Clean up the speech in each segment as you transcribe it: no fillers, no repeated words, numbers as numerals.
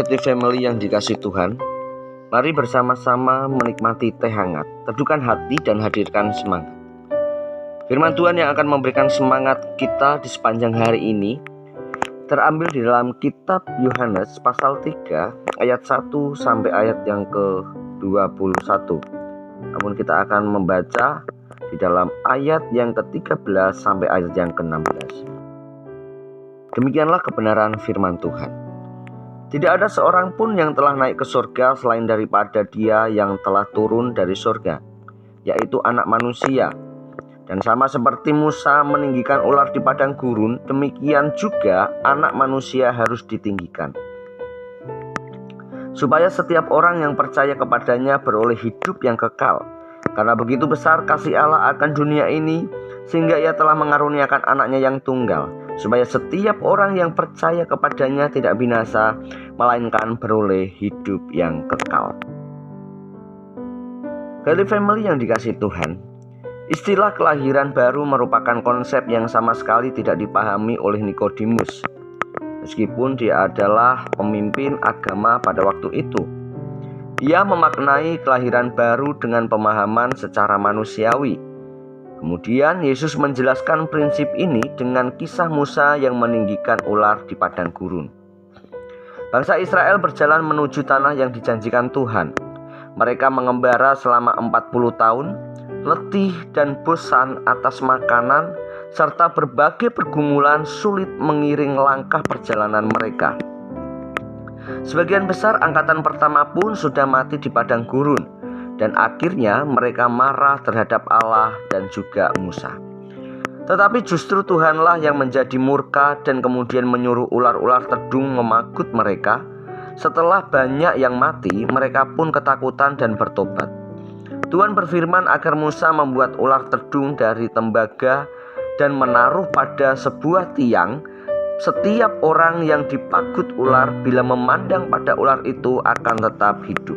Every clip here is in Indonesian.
Getty Family yang dikasihi Tuhan, mari bersama-sama menikmati teh hangat, teduhkan hati dan hadirkan semangat. Firman Tuhan yang akan memberikan semangat kita di sepanjang hari ini terambil di dalam kitab Yohanes pasal 3 ayat 1 sampai ayat yang ke-21. Namun kita akan membaca di dalam ayat yang ke-13 sampai ayat yang ke-16. Demikianlah kebenaran firman Tuhan. Tidak ada seorang pun yang telah naik ke surga selain daripada Dia yang telah turun dari surga, yaitu Anak Manusia. Dan sama seperti Musa meninggikan ular di padang gurun, demikian juga Anak Manusia harus ditinggikan, supaya setiap orang yang percaya kepadanya beroleh hidup yang kekal. Karena begitu besar kasih Allah akan dunia ini, sehingga Ia telah mengaruniakan anaknya yang tunggal, supaya setiap orang yang percaya kepadanya tidak binasa, melainkan beroleh hidup yang kekal. Getty Family yang dikasihi Tuhan, istilah kelahiran baru merupakan konsep yang sama sekali tidak dipahami oleh Nikodemus, meskipun dia adalah pemimpin agama pada waktu itu. Ia memaknai kelahiran baru dengan pemahaman secara manusiawi. Kemudian Yesus menjelaskan prinsip ini dengan kisah Musa yang meninggikan ular di padang gurun. Bangsa Israel berjalan menuju tanah yang dijanjikan Tuhan. Mereka mengembara selama 40 tahun, letih dan bosan atas makanan, serta berbagai pergumulan sulit mengiring langkah perjalanan mereka. Sebagian besar angkatan pertama pun sudah mati di padang gurun, dan akhirnya mereka marah terhadap Allah dan juga Musa. Tetapi justru Tuhanlah yang menjadi murka dan kemudian menyuruh ular-ular tedung memagut mereka. Setelah banyak yang mati, mereka pun ketakutan dan bertobat. Tuhan berfirman agar Musa membuat ular tedung dari tembaga dan menaruh pada sebuah tiang. Setiap orang yang dipagut ular bila memandang pada ular itu akan tetap hidup.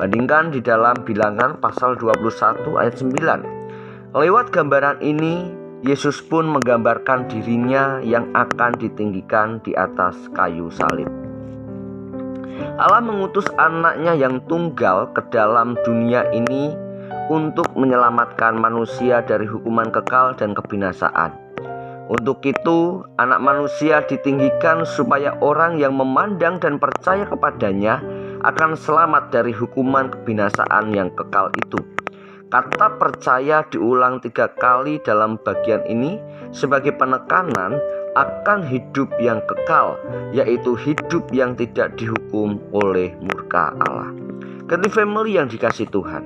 Bandingkan di dalam Bilangan pasal 21 ayat 9. Lewat gambaran ini, Yesus pun menggambarkan dirinya yang akan ditinggikan di atas kayu salib. Allah mengutus anaknya yang tunggal ke dalam dunia ini untuk menyelamatkan manusia dari hukuman kekal dan kebinasaan. Untuk itu, Anak Manusia ditinggikan supaya orang yang memandang dan percaya kepadanya akan selamat dari hukuman kebinasaan yang kekal itu. Kata percaya diulang 3 kali dalam bagian ini sebagai penekanan akan hidup yang kekal, yaitu hidup yang tidak dihukum oleh murka Allah. Getty Family yang dikasihi Tuhan,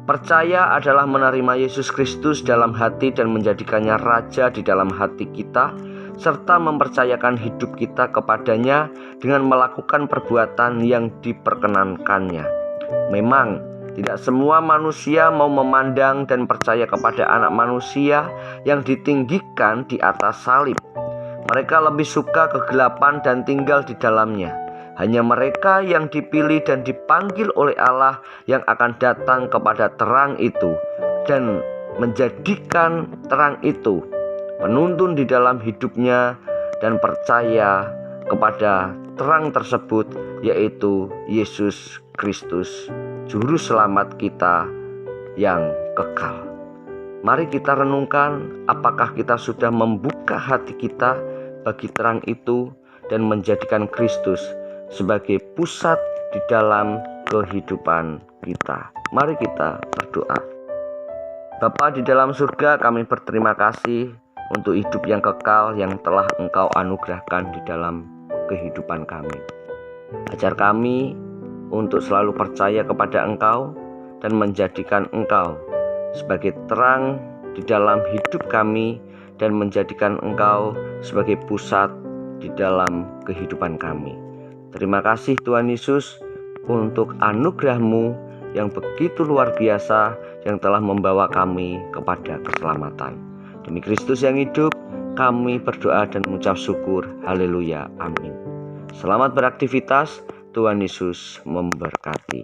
percaya adalah menerima Yesus Kristus dalam hati dan menjadikannya Raja di dalam hati kita, serta mempercayakan hidup kita kepadanya dengan melakukan perbuatan yang diperkenankannya. Memang tidak semua manusia mau memandang dan percaya kepada Anak Manusia yang ditinggikan di atas salib. Mereka lebih suka kegelapan dan tinggal di dalamnya. Hanya mereka yang dipilih dan dipanggil oleh Allah yang akan datang kepada terang itu dan menjadikan terang itu menuntun di dalam hidupnya dan percaya kepada terang tersebut, yaitu Yesus Kristus, Juru Selamat kita yang kekal. Mari kita renungkan, apakah kita sudah membuka hati kita bagi terang itu dan menjadikan Kristus sebagai pusat di dalam kehidupan kita. Mari kita berdoa. Bapa di dalam surga, kami berterima kasih untuk hidup yang kekal yang telah Engkau anugerahkan di dalam kehidupan kami. Ajar kami untuk selalu percaya kepada Engkau dan menjadikan Engkau sebagai terang di dalam hidup kami dan menjadikan Engkau sebagai pusat di dalam kehidupan kami. Terima kasih Tuhan Yesus untuk anugerah-Mu yang begitu luar biasa yang telah membawa kami kepada keselamatan. Demi Kristus yang hidup, kami berdoa dan mengucap syukur. Haleluya. Amin. Selamat beraktivitas. Tuhan Yesus memberkati.